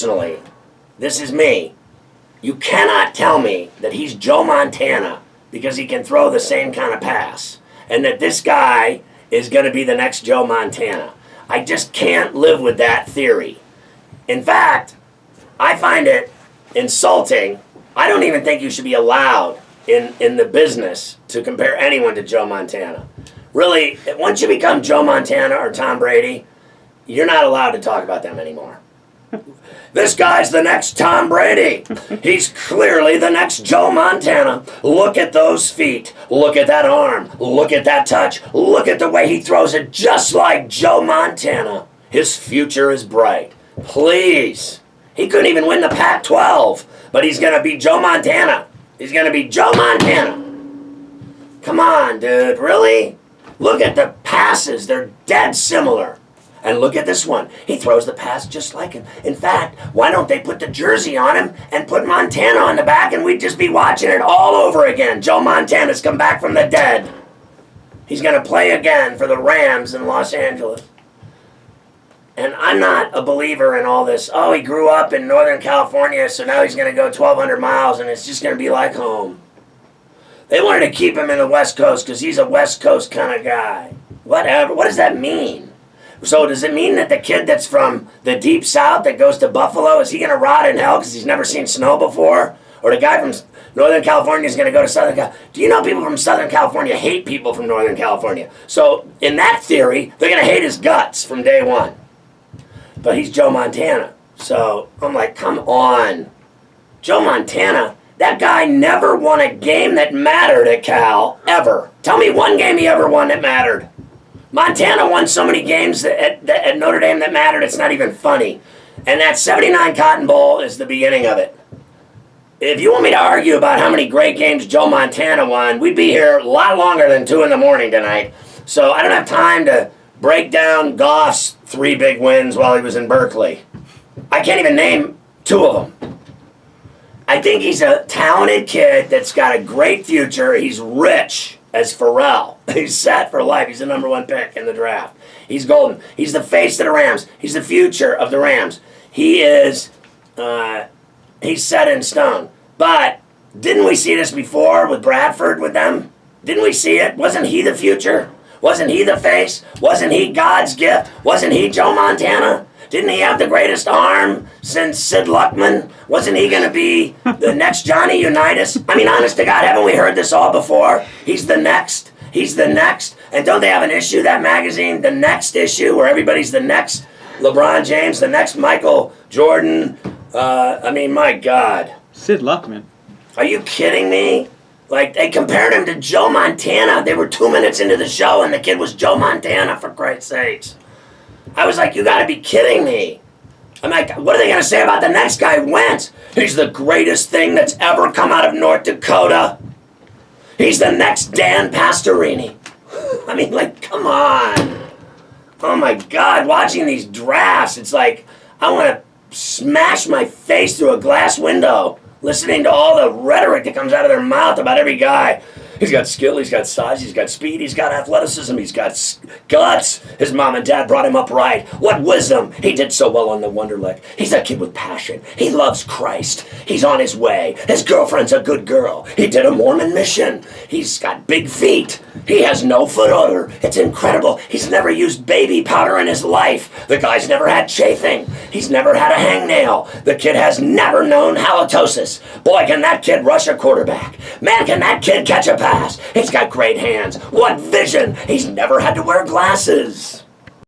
personally, this is me, you cannot tell me that he's Joe Montana because he can throw the same kind of pass, and that this guy is going to be the next Joe Montana. I just can't live with that theory. In fact, I find it insulting. I don't even think you should be allowed in the business to compare anyone to Joe Montana. Really, once you become Joe Montana or Tom Brady, you're not allowed to talk about them anymore. This guy's the next Tom Brady. He's clearly the next Joe Montana. Look at those feet. Look at that arm. Look at that touch. Look at the way he throws it, just like Joe Montana. His future is bright. Please. He couldn't even win the Pac-12, but he's going to be Joe Montana. He's going to be Joe Montana. Come on, dude. Really? Look at the passes. They're dead similar. And look at this one. He throws the pass just like him. In fact, why don't they put the jersey on him and put Montana on the back and we'd just be watching it all over again. Joe Montana's come back from the dead. He's going to play again for the Rams in Los Angeles. And I'm not a believer in all this, oh, he grew up in Northern California, so now he's going to go 1,200 miles and it's just going to be like home. They wanted to keep him in the West Coast because he's a West Coast kind of guy. Whatever. What does that mean? So does it mean that the kid that's from the deep south that goes to Buffalo, is he going to rot in hell because he's never seen snow before? Or the guy from Northern California is going to go to Southern California? Do you know people from Southern California hate people from Northern California? So in that theory, they're going to hate his guts from day one. But he's Joe Montana. So I'm like, come on. Joe Montana, that guy never won a game that mattered at Cal, ever. Tell me one game he ever won that mattered. Montana won so many games at Notre Dame that mattered, it's not even funny. And that 79 Cotton Bowl is the beginning of it. If you want me to argue about how many great games Joe Montana won, we'd be here a lot longer than 2 in the morning tonight. So I don't have time to break down Goff's 3 big wins while he was in Berkeley. I can't even name 2 of them. I think he's a talented kid that's got a great future. He's rich as Ferrall. He's set for life. He's the #1 pick in the draft. He's golden. He's the face of the Rams. He's the future of the Rams. He is, he's set in stone. But didn't we see this before with Bradford with them? Didn't we see it? Wasn't he the future? Wasn't he the face? Wasn't he God's gift? Wasn't he Joe Montana? Didn't he have the greatest arm since Sid Luckman? Wasn't he going to be the next Johnny Unitas? I mean, honest to God, haven't we heard this all before? He's the next. He's the next. And don't they have an issue, that magazine, the next issue, where everybody's the next LeBron James, the next Michael Jordan? I mean, my God. Sid Luckman. Are you kidding me? Like, they compared him to Joe Montana. They were 2 minutes into the show, and the kid was Joe Montana, for Christ's sakes. I was like, you gotta be kidding me. I'm like, what are they gonna say about the next guy, Wentz? He's the greatest thing that's ever come out of North Dakota. He's the next Dan Pastorini. I mean, like, come on. Oh my God, watching these drafts, it's like, I wanna smash my face through a glass window, listening to all the rhetoric that comes out of their mouth about every guy. He's got skill, he's got size, he's got speed, he's got athleticism, he's got guts. His mom and dad brought him up right. What wisdom. He did so well on the Wonderlic. He's a kid with passion. He loves Christ. He's on his way. His girlfriend's a good girl. He did a Mormon mission. He's got big feet. He has no foot odor. It's incredible. He's never used baby powder in his life. The guy's never had chafing. He's never had a hangnail. The kid has never known halitosis. Boy, can that kid rush a quarterback. Man, can that kid catch a pass. He's got great hands. What vision. He's never had to wear glasses.